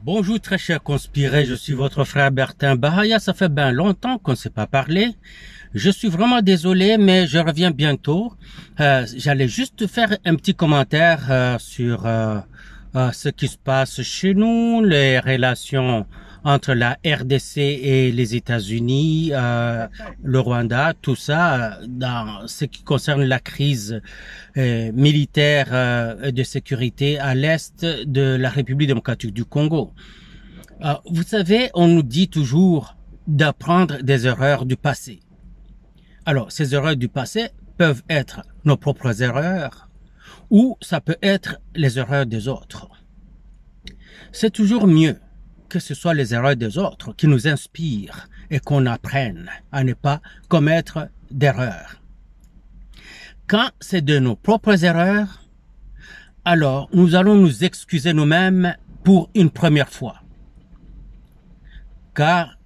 Bonjour très chers conspirés, je suis votre frère Bertin Bahaya, ça fait bien longtemps qu'on ne s'est pas parlé. Je suis vraiment désolé, mais je reviens bientôt. J'allais juste faire un petit commentaire sur ce qui se passe chez nous, les relations entre la RDC et les États-Unis, le Rwanda, tout ça, dans ce qui concerne la crise militaire et de sécurité à l'est de la République démocratique du Congo. Vous savez, on nous dit toujours d'apprendre des erreurs du passé. Alors, ces erreurs du passé peuvent être nos propres erreurs ou ça peut être les erreurs des autres. C'est toujours mieux que ce soit les erreurs des autres qui nous inspirent et qu'on apprenne à ne pas commettre d'erreurs. Quand c'est de nos propres erreurs, alors nous allons nous excuser nous-mêmes pour une première fois. Car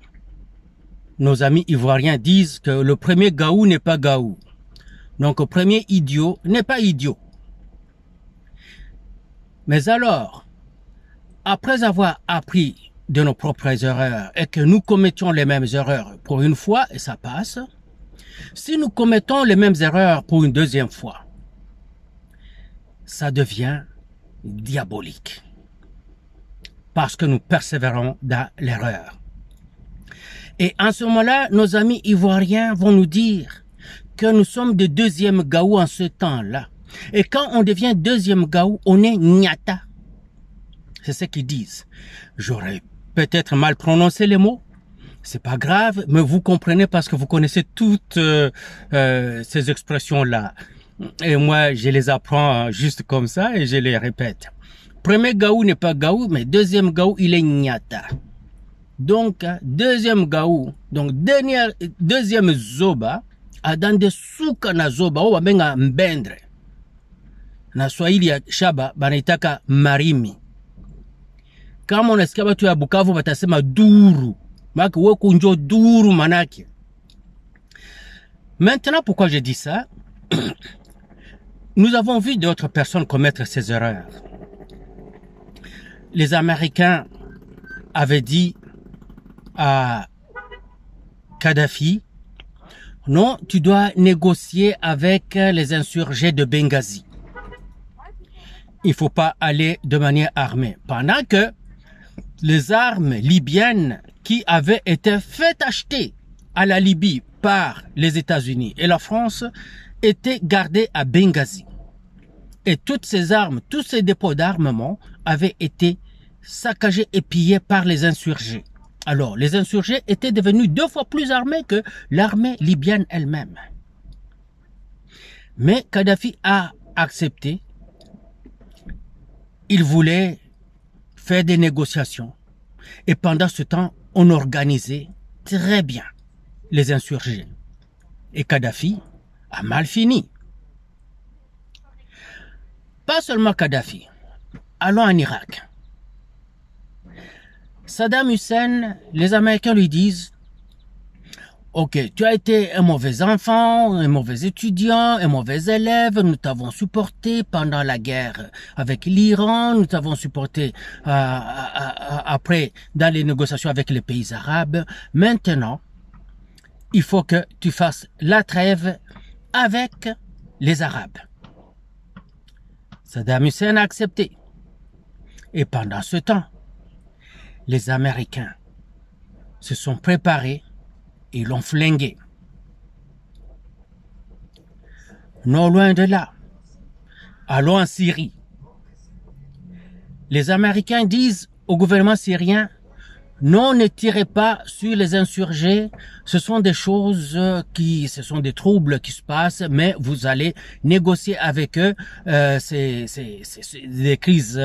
nos amis ivoiriens disent que le premier gaou n'est pas gaou. Donc le premier idiot n'est pas idiot. Mais alors, après avoir appris de nos propres erreurs et que nous commettions les mêmes erreurs pour une fois et ça passe, si nous commettons les mêmes erreurs pour une deuxième fois, ça devient diabolique. Parce que nous persévérons dans l'erreur. Et en ce moment-là, nos amis ivoiriens vont nous dire que nous sommes des deuxièmes gaou en ce temps-là. Et quand on devient deuxième gaou, on est Nyata. C'est ce qu'ils disent. J'aurais peut-être mal prononcé les mots. C'est pas grave, mais vous comprenez parce que vous connaissez toutes ces expressions-là. Et moi, je les apprends juste comme ça et je les répète. Premier gaou n'est pas gaou, mais deuxième gaou, il est Nyata. Donc, deuxième gaou, donc deuxième zoba, adande suka na zoba, oba benga mbendre. Na Swahili ya shaba, banaitaka marimi. Kama unasikia watu ya Bukavu watasema duru. Maki weku njo duru manake. Maintenant, pourquoi je dis ça? Nous avons vu d'autres personnes commettre ces erreurs. Les Américains avaient dit à Kadhafi, non, tu dois négocier avec les insurgés de Benghazi. Il ne faut pas aller de manière armée. Pendant que les armes libyennes qui avaient été faites acheter à la Libye par les États-Unis et la France étaient gardées à Benghazi. Et toutes ces armes, tous ces dépôts d'armement avaient été saccagés et pillés par les insurgés. Alors, les insurgés étaient devenus 2 fois plus armés que l'armée libyenne elle-même. Mais Kadhafi a accepté. Il voulait faire des négociations. Et pendant ce temps, on organisait très bien les insurgés. Et Kadhafi a mal fini. Pas seulement Kadhafi. Allons en Irak. Saddam Hussein, les Américains lui disent « Ok, tu as été un mauvais enfant, un mauvais étudiant, un mauvais élève, nous t'avons supporté pendant la guerre avec l'Iran, nous t'avons supporté après dans les négociations avec les pays arabes. Maintenant, il faut que tu fasses la trêve avec les Arabes. » Saddam Hussein a accepté. Et pendant ce temps, les Américains se sont préparés et l'ont flingué. Non loin de là, allons en Syrie. Les Américains disent au gouvernement syrien, non, ne tirez pas sur les insurgés, ce sont des choses ce sont des troubles qui se passent, mais vous allez négocier avec eux, c'est des crises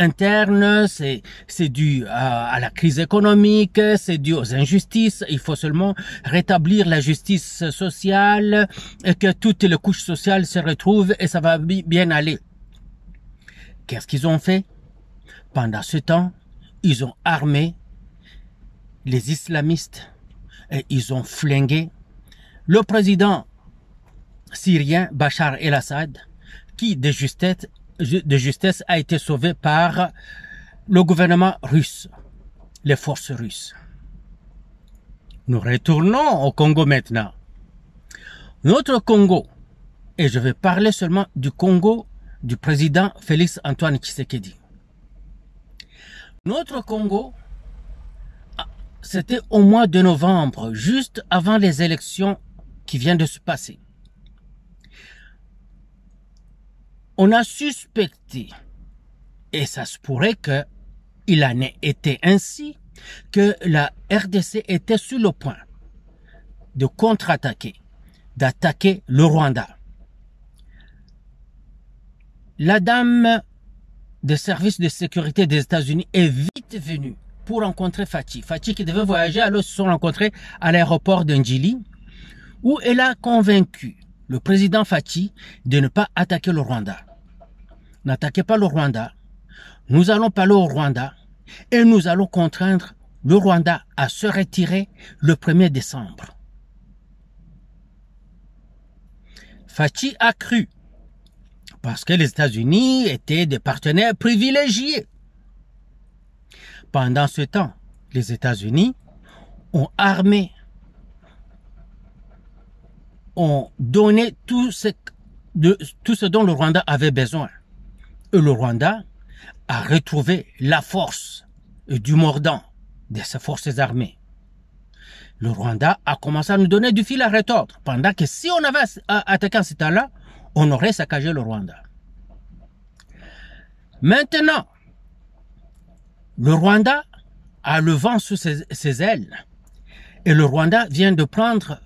interne, c'est dû à la crise économique, c'est dû aux injustices. Il faut seulement rétablir la justice sociale et que toutes les couches sociales se retrouvent et ça va bien aller. Qu'est-ce qu'ils ont fait? Pendant ce temps, ils ont armé les islamistes et ils ont flingué le président syrien Bachar el-Assad qui de justesse a été sauvé par le gouvernement russe, les forces russes. Nous retournons au Congo maintenant. Notre Congo, et je vais parler seulement du Congo du président Félix Antoine Tshisekedi. Notre Congo, c'était au mois de novembre, juste avant les élections qui viennent de se passer. On a suspecté, et ça se pourrait qu'il en ait été ainsi, que la RDC était sur le point de contre-attaquer, d'attaquer le Rwanda. La dame des services de sécurité des États-Unis est vite venue pour rencontrer Fachi. Fachi qui devait voyager, alors ils se sont rencontrés à l'aéroport de Njili, où elle a convaincu le président Fachi de ne pas attaquer le Rwanda. N'attaquez pas le Rwanda. Nous allons parler au Rwanda et nous allons contraindre le Rwanda à se retirer le 1er décembre. Fachi a cru, parce que les États-Unis étaient des partenaires privilégiés. Pendant ce temps, les États-Unis ont armé, ont donné tout ce dont le Rwanda avait besoin. Et le Rwanda a retrouvé la force du mordant de ses forces armées. Le Rwanda a commencé à nous donner du fil à retordre, pendant que si on avait attaqué en ce temps-là, on aurait saccagé le Rwanda. Maintenant, le Rwanda a le vent sous ses ailes et le Rwanda vient de prendre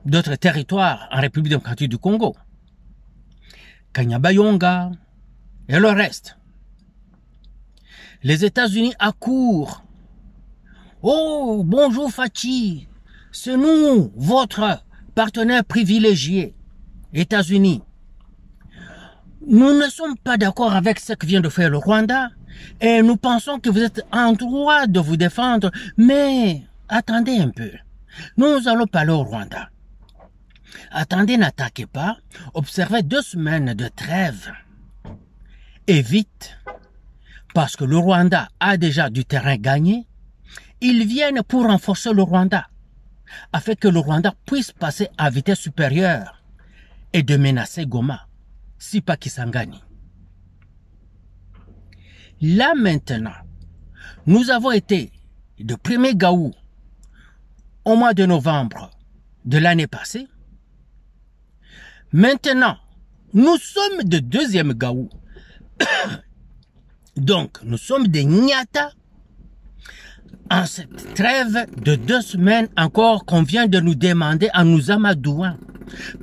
d'autres territoires en République démocratique du Congo. Kanyabayonga et le reste. Les États-Unis accourent. Oh, bonjour Fachi, c'est nous, votre partenaire privilégié, États-Unis. Nous ne sommes pas d'accord avec ce que vient de faire le Rwanda et nous pensons que vous êtes en droit de vous défendre, mais attendez un peu. Nous allons parler au Rwanda. Attendez, n'attaquez pas, observez 2 semaines de trêve. Et vite, parce que le Rwanda a déjà du terrain gagné, ils viennent pour renforcer le Rwanda, afin que le Rwanda puisse passer à vitesse supérieure et de menacer Goma, si pas Kisangani. Là maintenant, nous avons été de 1er Gaou au mois de novembre de l'année passée. Maintenant, nous sommes de 2e Gaou. Donc, nous sommes des Nyata en cette trêve de 2 semaines encore qu'on vient de nous demander en nous amadouant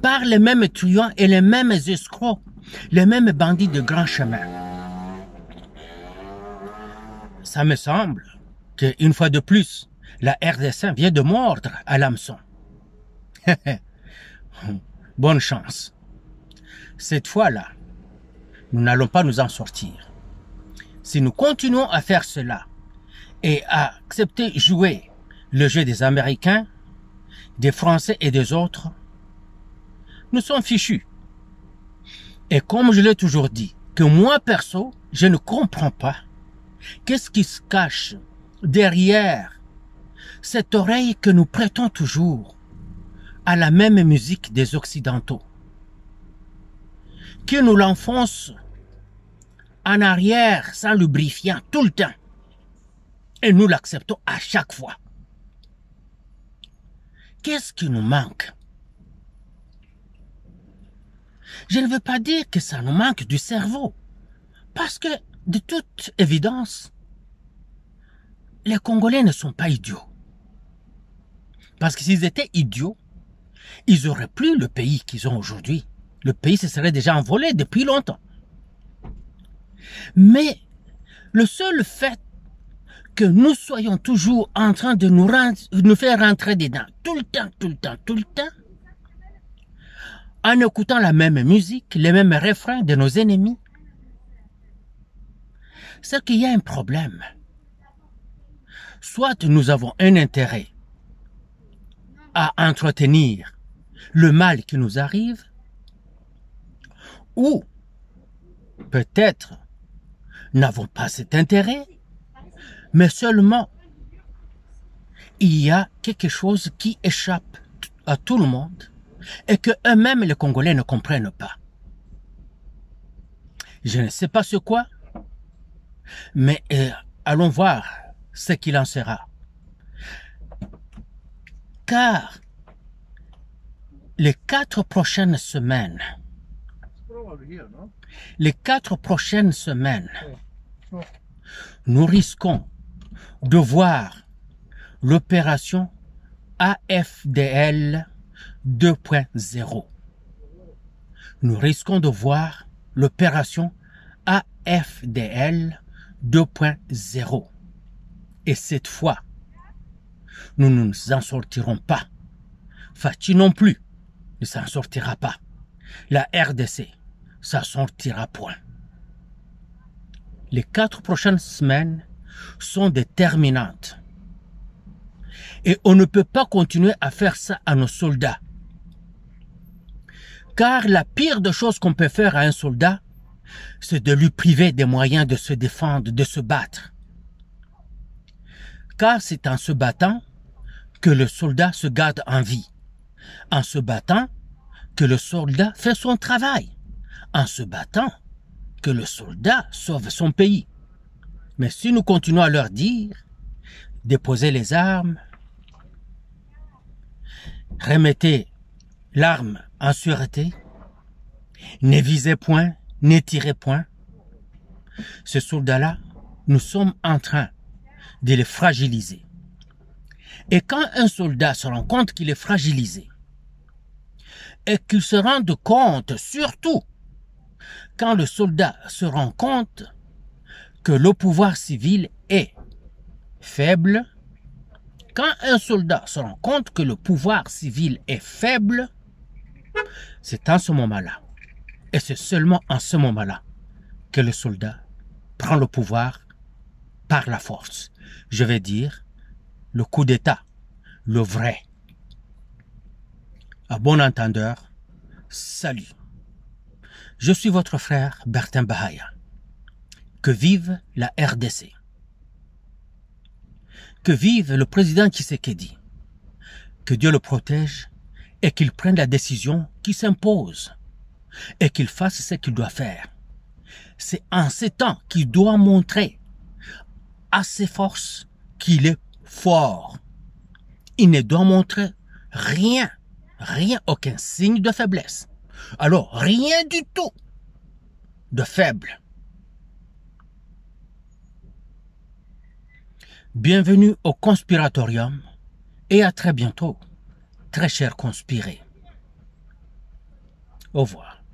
par les mêmes truands et les mêmes escrocs, les mêmes bandits de grand chemin. Ça me semble qu'une fois de plus, la RDC vient de mordre à l'hameçon. Bonne chance. Cette fois-là, nous n'allons pas nous en sortir. Si nous continuons à faire cela et à accepter jouer le jeu des Américains, des Français et des autres, nous sommes fichus. Et comme je l'ai toujours dit, que moi perso, je ne comprends pas qu'est-ce qui se cache derrière cette oreille que nous prêtons toujours à la même musique des Occidentaux, qui nous l'enfonce en arrière sans lubrifiant tout le temps. Et nous l'acceptons à chaque fois. Qu'est-ce qui nous manque? Je ne veux pas dire que ça nous manque du cerveau, parce que, de toute évidence, les Congolais ne sont pas idiots. Parce que s'ils étaient idiots, ils n'auraient plus le pays qu'ils ont aujourd'hui. Le pays se serait déjà envolé depuis longtemps. Mais le seul fait que nous soyons toujours en train de nous faire rentrer dedans, tout le temps, en écoutant la même musique, les mêmes refrains de nos ennemis, c'est qu'il y a un problème. Soit nous avons un intérêt à entretenir le mal qui nous arrive, ou peut-être n'avons pas cet intérêt Mais seulement, il y a quelque chose qui échappe à tout le monde et que eux-mêmes, les Congolais, ne comprennent pas. Je ne sais pas ce quoi, mais allons voir ce qu'il en sera. Car les 4 prochaines semaines, nous risquons de voir l'opération AFDL 2.0. Nous risquons de voir l'opération AFDL 2.0. Et cette fois, nous ne nous en sortirons pas. Fachi non plus ne s'en sortira pas. La RDC, ça sortira point. Les 4 prochaines semaines sont déterminantes. Et on ne peut pas continuer à faire ça à nos soldats. Car la pire des choses qu'on peut faire à un soldat, c'est de lui priver des moyens de se défendre, de se battre. Car c'est en se battant que le soldat se garde en vie. En se battant que le soldat fait son travail. En se battant que le soldat sauve son pays. Mais si nous continuons à leur dire, déposez les armes, remettez l'arme en sûreté, ne visez point, ne tirez point, ces soldats-là, nous sommes en train de les fragiliser. Et quand un soldat se rend compte qu'il est fragilisé, et qu'il se rende compte, surtout, quand le soldat se rend compte que le pouvoir civil est faible, quand un soldat se rend compte que le pouvoir civil est faible, c'est en ce moment-là, et c'est seulement en ce moment-là, que le soldat prend le pouvoir par la force. Je vais dire, le coup d'État, le vrai. À bon entendeur, salut. Je suis votre frère Bertin Bahaya. Que vive la RDC. Que vive le président Tshisekedi. Que Dieu le protège et qu'il prenne la décision qui s'impose et qu'il fasse ce qu'il doit faire. C'est en ces temps qu'il doit montrer à ses forces qu'il est fort. Il ne doit montrer rien, aucun signe de faiblesse. Alors, rien du tout de faible. Bienvenue au Conspiratorium et à très bientôt, très chers conspirés. Au revoir.